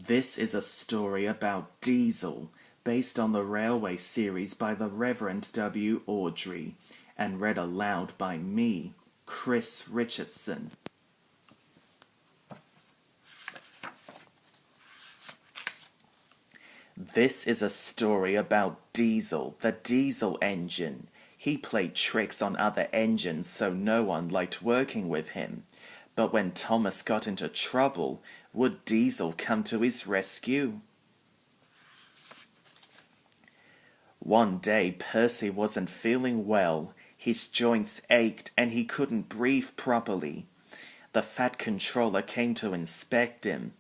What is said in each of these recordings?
This is a story about Diesel, based on the railway series by the Reverend W. Awdry, and read aloud by me, Chris Richardson. This is a story about Diesel, the diesel engine. He played tricks on other engines so no one liked working with him. But when Thomas got into trouble, would Diesel come to his rescue? One day Percy wasn't feeling well. His joints ached and he couldn't breathe properly. The Fat Controller came to inspect him.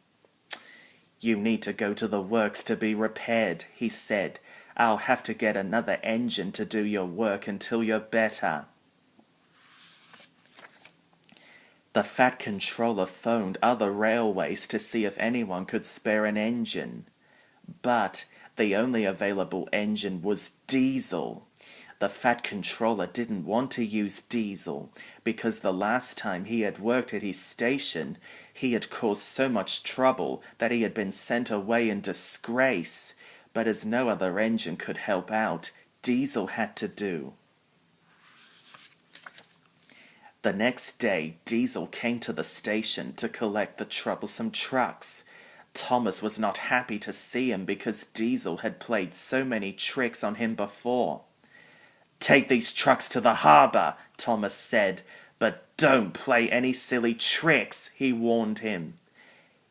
"You need to go to the works to be repaired," he said. "I'll have to get another engine to do your work until you're better." The Fat Controller phoned other railways to see if anyone could spare an engine. But the only available engine was Diesel. The Fat Controller didn't want to use Diesel because the last time he had worked at his station, he had caused so much trouble that he had been sent away in disgrace. But as no other engine could help out, Diesel had to do. The next day, Diesel came to the station to collect the troublesome trucks. Thomas was not happy to see him because Diesel had played so many tricks on him before. "Take these trucks to the harbour," Thomas said, "but don't play any silly tricks," he warned him.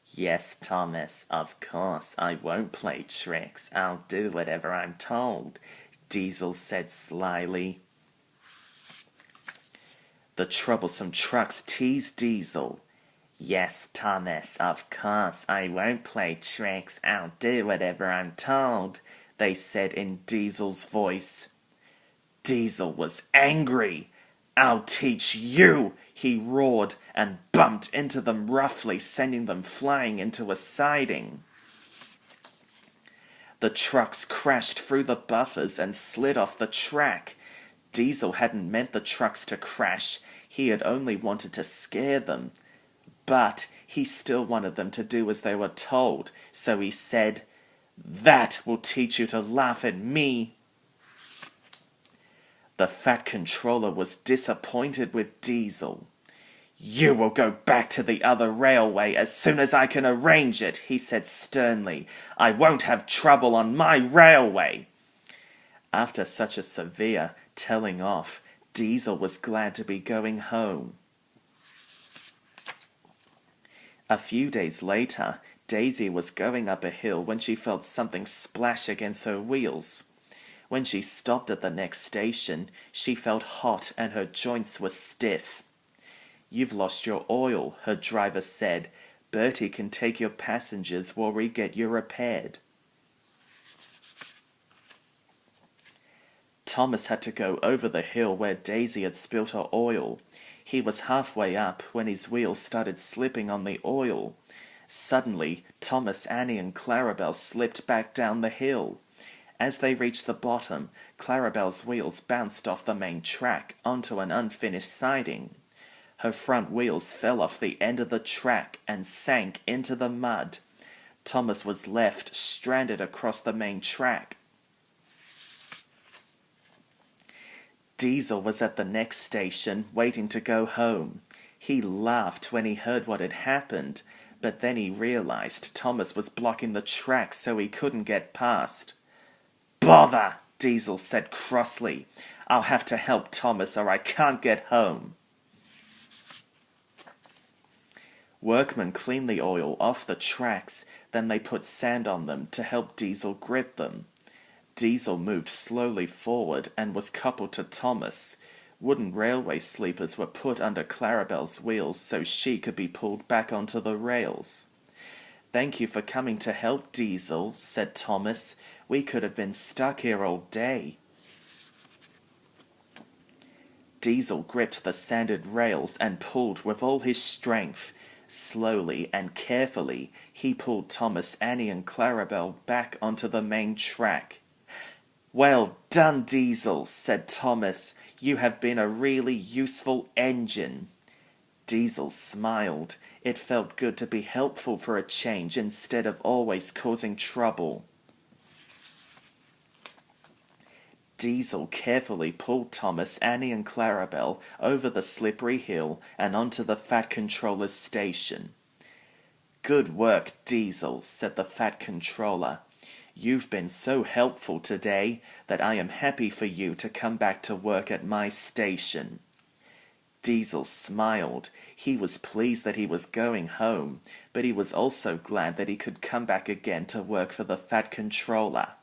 "Yes, Thomas, of course I won't play tricks. I'll do whatever I'm told," Diesel said slyly. The troublesome trucks teased Diesel. "Yes, Thomas, of course I won't play tricks. I'll do whatever I'm told," they said in Diesel's voice. Diesel was angry. "I'll teach you," he roared and bumped into them roughly, sending them flying into a siding. The trucks crashed through the buffers and slid off the track. Diesel hadn't meant the trucks to crash. He had only wanted to scare them. But he still wanted them to do as they were told, so he said, "That will teach you to laugh at me." The Fat Controller was disappointed with Diesel. "You will go back to the other railway as soon as I can arrange it," he said sternly. "I won't have trouble on my railway." After such a severe telling off, Diesel was glad to be going home. A few days later, Daisy was going up a hill when she felt something splash against her wheels. When she stopped at the next station, she felt hot and her joints were stiff. "You've lost your oil," her driver said. "Bertie can take your passengers while we get you repaired." Thomas had to go over the hill where Daisy had spilt her oil. He was halfway up when his wheels started slipping on the oil. Suddenly, Thomas, Annie and Clarabelle slipped back down the hill. As they reached the bottom, Clarabelle's wheels bounced off the main track onto an unfinished siding. Her front wheels fell off the end of the track and sank into the mud. Thomas was left stranded across the main track. Diesel was at the next station, waiting to go home. He laughed when he heard what had happened, but then he realized Thomas was blocking the track so he couldn't get past. "Bother," Diesel said crossly. "I'll have to help Thomas or I can't get home." Workmen cleaned the oil off the tracks, then they put sand on them to help Diesel grip them. Diesel moved slowly forward and was coupled to Thomas. Wooden railway sleepers were put under Clarabelle's wheels so she could be pulled back onto the rails. "Thank you for coming to help, Diesel," said Thomas. "We could have been stuck here all day." Diesel gripped the sanded rails and pulled with all his strength. Slowly and carefully, he pulled Thomas, Annie and Clarabelle back onto the main track. "Well done, Diesel," said Thomas. "You have been a really useful engine." Diesel smiled. It felt good to be helpful for a change instead of always causing trouble. Diesel carefully pulled Thomas, Annie, and Clarabelle over the slippery hill and onto the Fat Controller's station. "Good work, Diesel," said the Fat Controller. "You've been so helpful today that I am happy for you to come back to work at my station." Diesel smiled. He was pleased that he was going home, but he was also glad that he could come back again to work for the Fat Controller.